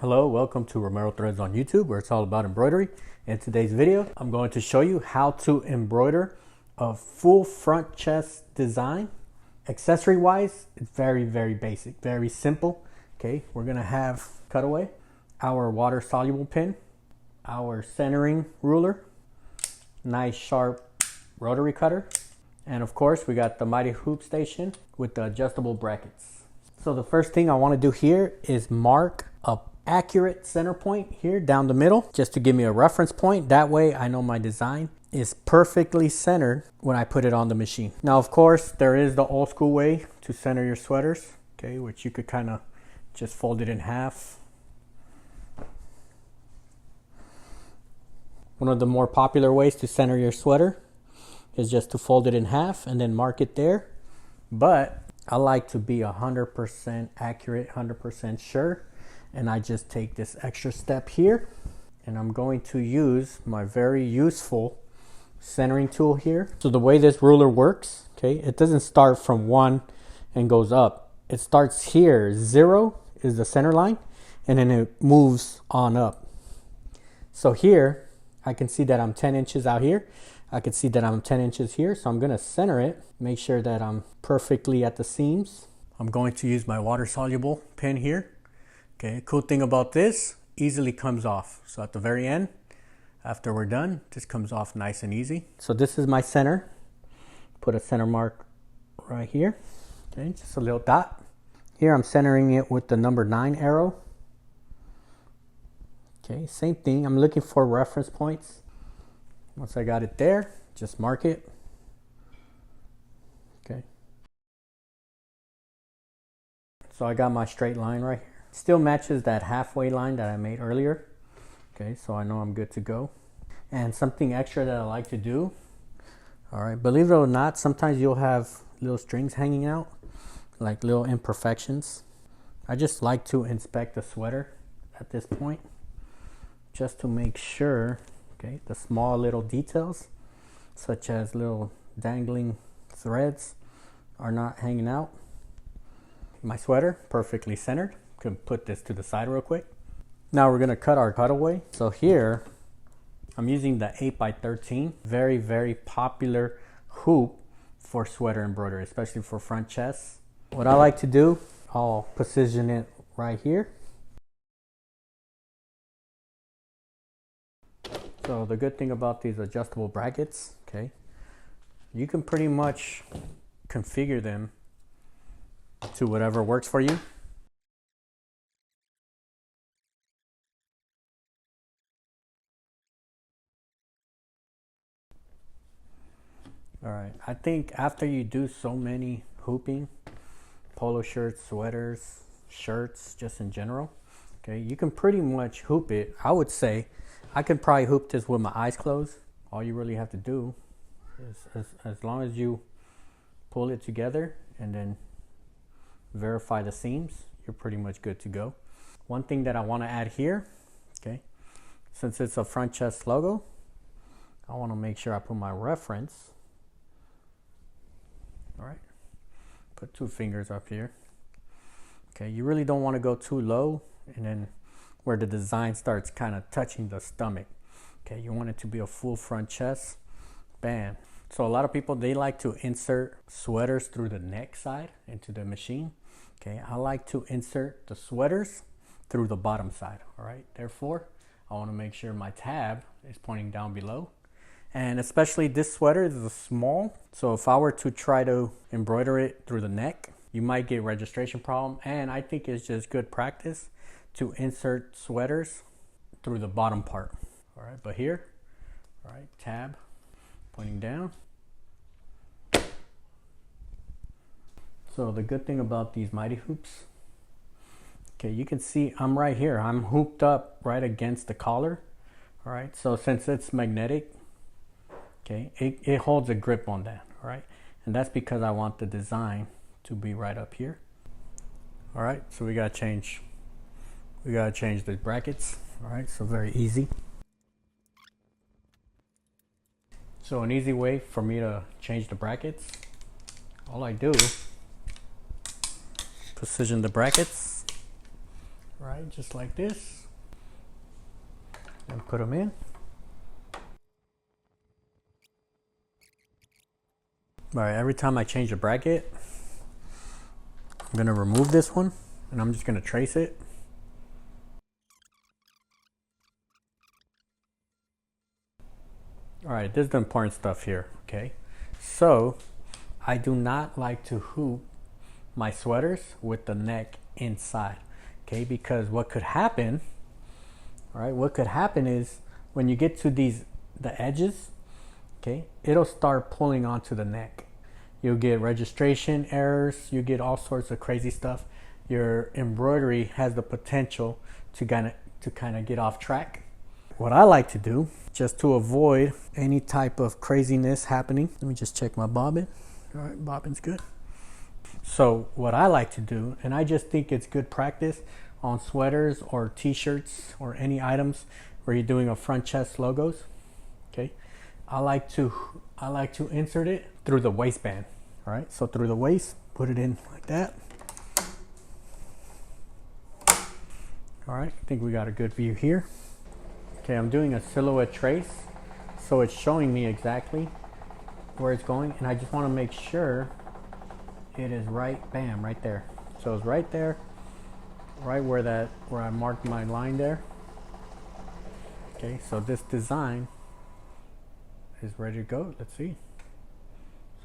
Hello, welcome to Romero Threads on YouTube, where it's all about embroidery. In today's video, I'm going to show you how to embroider a full front chest design. Accessory wise, it's very basic, very simple. Okay, we're gonna have cutaway, our water soluble pin, our centering ruler, nice sharp rotary cutter, and of course we got the mighty hoop station with the adjustable brackets. So the first thing I want to do here is mark a accurate center point here down the middle, just to give me a reference point. That way I know my design is perfectly centered when I put it on the machine. Now of course there is the old school way to center your sweaters, okay, which you could kind of just fold it in half. One of the more popular ways to center your sweater is just to fold it in half and then mark it there. But I like to be 100% accurate, 100% sure. And I just take this extra step here, and I'm going to use my very useful centering tool here. So the way this ruler works, okay, it doesn't start from 1 and goes up. It starts here, 0 is the center line, and then it moves on up. So here, I can see that I'm 10 inches out here. I can see that I'm 10 inches here, so I'm gonna center it, make sure that I'm perfectly at the seams. I'm going to use my water soluble pin here. Okay, cool thing about this, easily comes off. So at the very end, after we're done, this comes off nice and easy. So this is my center. Put a center mark right here. Okay, just a little dot. Here I'm centering it with the number 9 arrow. Okay, same thing, I'm looking for reference points. Once I got it there, just mark it. Okay. So I got my straight line right here. Still matches that halfway line that I made earlier. Okay, so I know I'm good to go. And something extra that I like to do, all right, believe it or not, sometimes you'll have little strings hanging out, like little imperfections. I just like to inspect the sweater at this point, just to make sure, okay, the small little details, such as little dangling threads, are not hanging out. My sweater, perfectly centered. Can put this to the side real quick. Now we're gonna cut our cutaway. So here, I'm using the 8x13, very popular hoop for sweater embroidery, especially for front chests. What I like to do, I'll position it right here. So the good thing about these adjustable brackets, okay, you can pretty much configure them to whatever works for you. All right, I think after you do so many hooping, polo shirts, sweaters, shirts, just in general, okay, you can pretty much hoop it. I would say I could probably hoop this with my eyes closed. All you really have to do is, as long as you pull it together and then verify the seams, you're pretty much good to go. One thing that I want to add here, okay, since it's a front chest logo, I want to make sure I put my reference. All right, put 2 fingers up here. Okay, you really don't want to go too low and then where the design starts kind of touching the stomach. Okay, you want it to be a full front chest. Bam. So a lot of people, they like to insert sweaters through the neck side into the machine. Okay, I like to insert the sweaters through the bottom side. All right, therefore I want to make sure my tab is pointing down below. And especially this sweater is a small, so if I were to try to embroider it through the neck, you might get registration problem. And I think it's just good practice to insert sweaters through the bottom part. All right, but here, all right, tab pointing down. So the good thing about these mighty hoops, okay, you can see I'm right here. I'm hooped up right against the collar. All right, so since it's magnetic, okay, it holds a grip on that, all right? And that's because I want the design to be right up here. All right, so we gotta change the brackets, all right? So very easy. So an easy way for me to change the brackets, all I do, position the brackets right, just like this, and put them in. All right, every time I change the bracket, I'm gonna remove this one and I'm just gonna trace it. All right, this is the important stuff here, okay? So I do not like to hoop my sweaters with the neck inside, okay? Because what could happen, all right, what could happen is when you get to the edges, okay, it'll start pulling onto the neck. You'll get registration errors, you get all sorts of crazy stuff. Your embroidery has the potential to kind of get off track. What I like to do, just to avoid any type of craziness happening, let me just check my bobbin. All right, bobbin's good. So what I like to do, and I just think it's good practice on sweaters or t-shirts or any items where you're doing a front chest logos, okay? I like to insert it through the waistband. All right, so through the waist, put it in like that. All right, I think we got a good view here. Okay, I'm doing a silhouette trace, so it's showing me exactly where it's going, and I just want to make sure it is right, bam, right there. So it's right there, right where I marked my line there. Okay, so this design is ready to go. Let's see.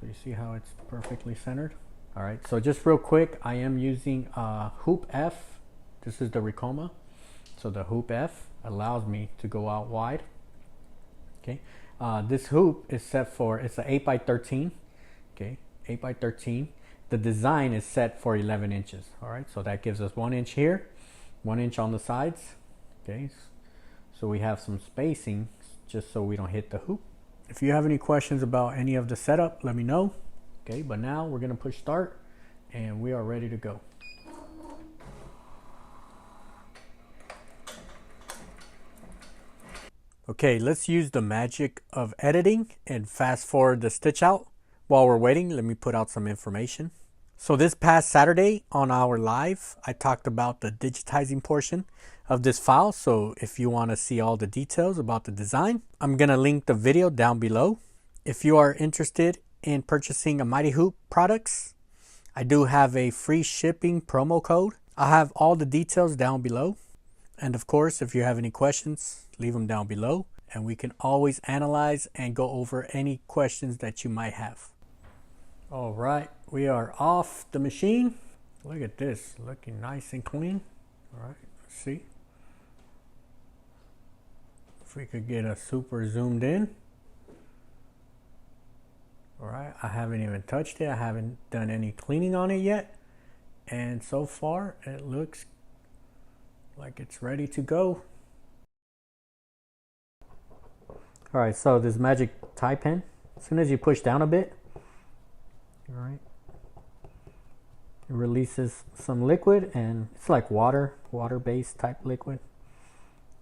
So you see how it's perfectly centered. All right, so just real quick, I am using Hoop F. This is the Ricoma. So the Hoop F allows me to go out wide. Okay, this hoop is set for, it's an 8x13. Okay, 8x13. The design is set for 11 inches. All right, so that gives us 1 inch here, 1 inch on the sides. Okay, so we have some spacing just so we don't hit the hoop. If you have any questions about any of the setup, let me know. Okay, but now we're gonna push start and we are ready to go. Okay, let's use the magic of editing and fast forward the stitch out. While we're waiting, let me put out some information. So this past Saturday on our live, I talked about the digitizing portion of this file. So if you want to see all the details about the design, I'm going to link the video down below. If you are interested in purchasing a Mighty Hoop products, I do have a free shipping promo code. I'll have all the details down below. And of course, if you have any questions, leave them down below and we can always analyze and go over any questions that you might have. All right, we are off the machine. Look at this, looking nice and clean. All right, let's see if we could get a super zoomed in. All right, I haven't even touched it. I haven't done any cleaning on it yet. And so far, it looks like it's ready to go. All right, so this magic tie pen, as soon as you push down a bit, all right, it releases some liquid, and it's like water-based type liquid.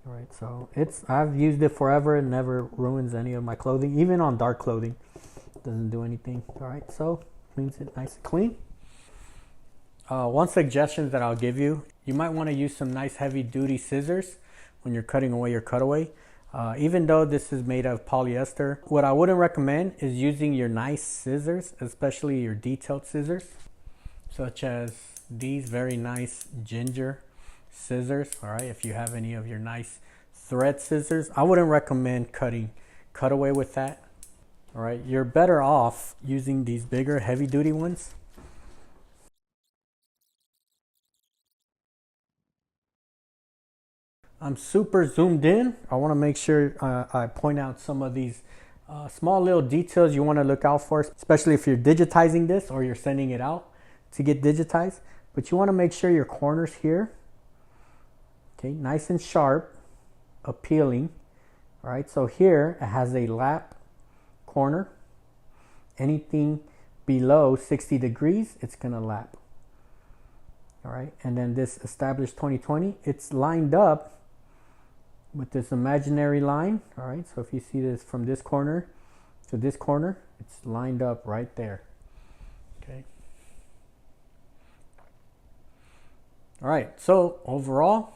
All right, so I've used it forever. It never ruins any of my clothing, even on dark clothing. It doesn't do anything. All right, so cleans it nice and clean. One suggestion that I'll give you, you might want to use some nice heavy-duty scissors when you're cutting away your cutaway. Even though this is made of polyester, what I wouldn't recommend is using your nice scissors, especially your detailed scissors, such as these very nice Gingher scissors. All right, if you have any of your nice thread scissors, I wouldn't recommend cutting cutaway with that. All right, you're better off using these bigger heavy-duty ones. I'm super zoomed in. I want to make sure I point out some of these small little details you want to look out for, especially if you're digitizing this or you're sending it out to get digitized. But you want to make sure your corners here, okay, nice and sharp, appealing. All right, so here it has a lap corner. Anything below 60 degrees, it's going to lap. All right, and then this established 2020, it's lined up with this imaginary line. All right, so if you see this from this corner to this corner, it's lined up right there. Okay. All right, so overall,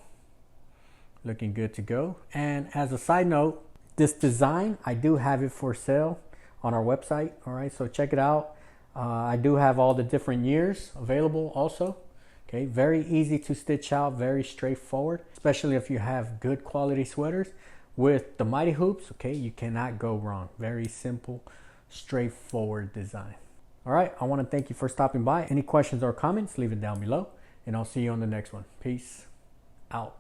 looking good to go. And as a side note, this design, I do have it for sale on our website. All right, so check it out. I do have all the different years available also. Okay, very easy to stitch out, very straightforward, especially if you have good quality sweaters with the Mighty Hoops. Okay, you cannot go wrong. Very simple, straightforward design. All right, I want to thank you for stopping by. Any questions or comments, leave it down below, and I'll see you on the next one. Peace out.